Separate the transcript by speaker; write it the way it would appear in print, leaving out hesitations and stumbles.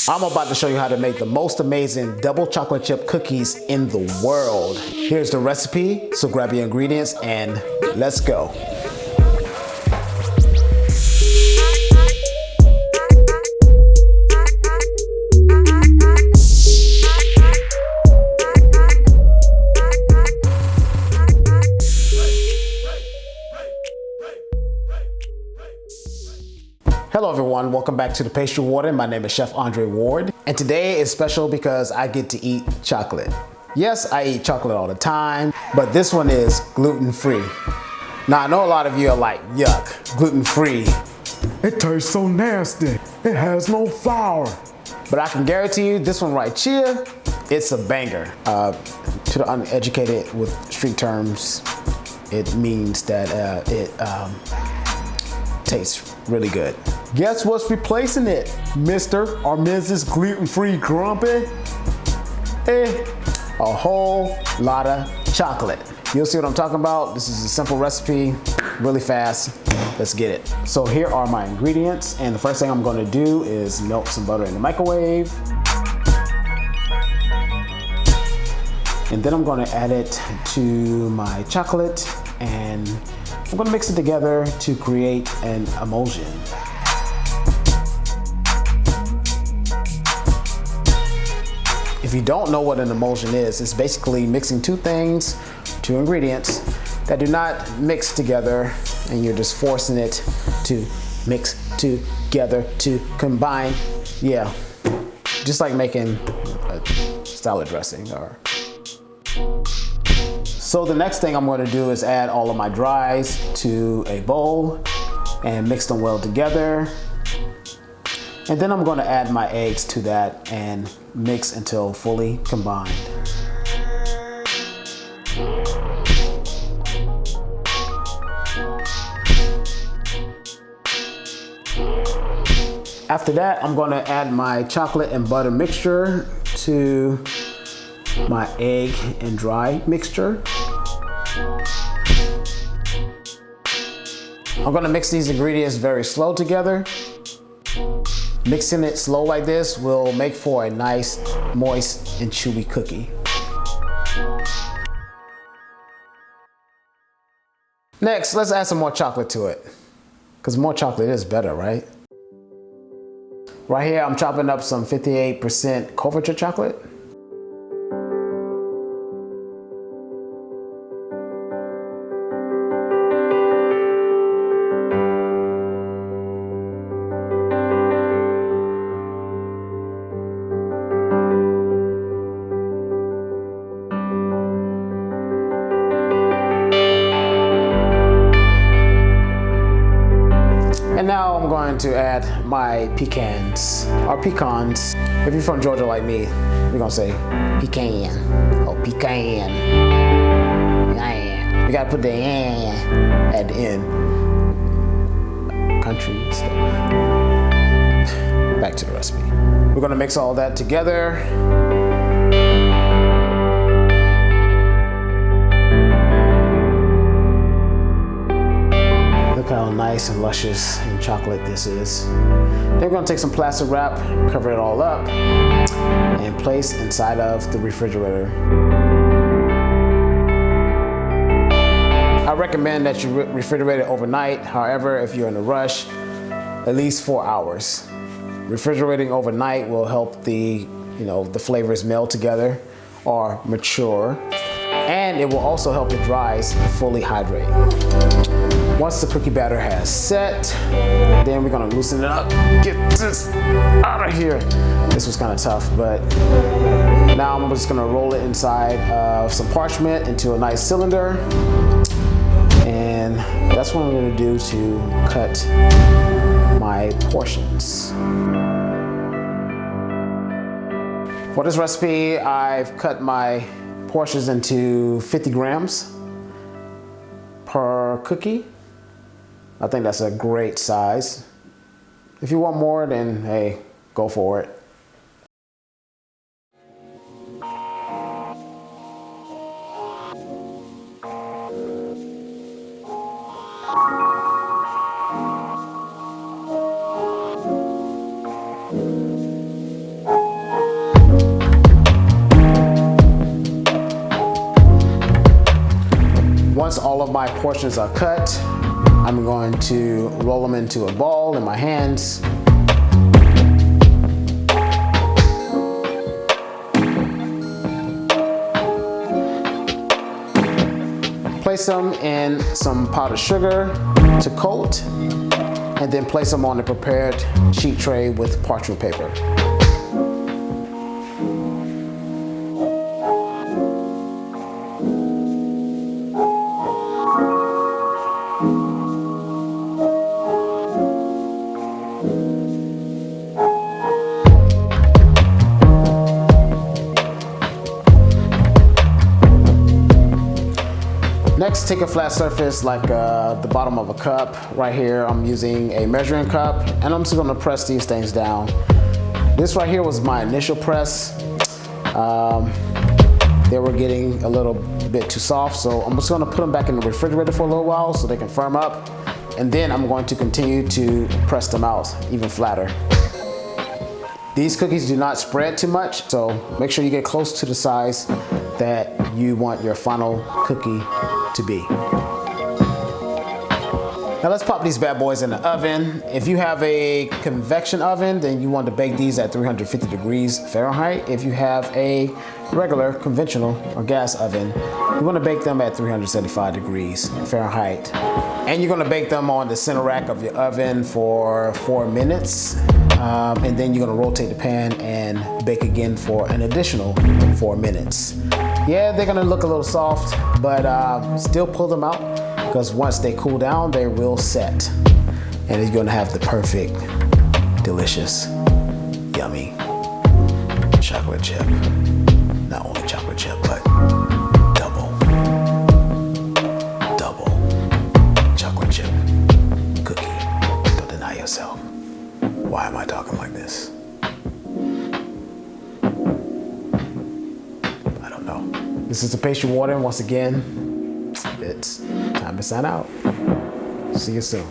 Speaker 1: I'm about to show you how to make the most amazing double chocolate chip cookies in the world. Here's the recipe, so grab your ingredients and let's go. Hello everyone, welcome back to the Pastry Warden. My name is Chef Andre Ward, and today is special because I get to eat chocolate. Yes, I eat chocolate all the time, but this one is gluten-free. Now I know a lot of you are like, yuck, gluten-free. It tastes so nasty. It has no flour. But I can guarantee you this one right here, it's a banger. To the uneducated with street terms, it means that it tastes really good. Guess what's replacing it, Mr. or Mrs. Gluten-Free Grumpy? A whole lot of chocolate. You'll see what I'm talking about. This is a simple recipe, really fast. Let's get it. So here are my ingredients, and the first thing I'm gonna do is melt some butter in the microwave. And then I'm gonna add it to my chocolate, and I'm gonna mix it together to create an emulsion. If you don't know what an emulsion is, it's basically mixing two ingredients that do not mix together, and you're just forcing it to mix together to combine. Yeah, just like making a salad dressing. So the next thing I'm going to do is add all of my dries to a bowl and mix them well together. And then I'm going to add my eggs to that and mix until fully combined. After that, I'm going to add my chocolate and butter mixture to my egg and dry mixture. I'm going to mix these ingredients very slow together. Mixing it slow like this will make for a nice, moist, and chewy cookie. Next, let's add some more chocolate to it, because more chocolate is better, right? Right here, I'm chopping up some 58% Couverture chocolate. And now I'm going to add my pecans, or pecans. If you're from Georgia like me, we're gonna say pecan, or pecan. You gotta put the at the end. Country stuff. Back to the recipe. We're gonna mix all that together. Look how nice and luscious and chocolate this is. Then we're gonna take some plastic wrap, cover it all up, and place inside of the refrigerator. I recommend that you refrigerate it overnight. However, if you're in a rush, at least 4 hours. Refrigerating overnight will help the flavors meld together or mature, and it will also help the dries fully hydrate. Once the cookie batter has set, then we're gonna loosen it up. Get this out of here. This was kind of tough, but now I'm just gonna roll it inside of some parchment into a nice cylinder. And that's what I'm gonna do to cut my portions. For this recipe, I've cut my portions into 50 grams per cookie. I think that's a great size. If you want more, then hey, go for it. Once all of my portions are cut, I'm going to roll them into a ball in my hands. Place them in some powdered sugar to coat, and then place them on the prepared sheet tray with parchment paper. Next, take a flat surface like the bottom of a cup. Right here, I'm using a measuring cup, and I'm just gonna press these things down. This right here was my initial press. They were getting a little bit too soft, so I'm just gonna put them back in the refrigerator for a little while so they can firm up, and then I'm going to continue to press them out even flatter. These cookies do not spread too much, so make sure you get close to the size that you want your final cookie to be. Now let's pop these bad boys in the oven. If you have a convection oven, then you want to bake these at 350 degrees Fahrenheit. If you have a regular conventional or gas oven, you want to bake them at 375 degrees Fahrenheit. And you're going to bake them on the center rack of your oven for 4 minutes. And then you're going to rotate the pan and bake again for an additional 4 minutes. Yeah, they're going to look a little soft, but still pull them out, because once they cool down, they will set. And you're going to have the perfect, delicious, yummy chocolate chip. Not only chocolate chip, but double chocolate chip cookie. Don't deny yourself. Why am I talking like this? I don't know. This is the Pastry Warden once again. It's time to sign out. See you soon.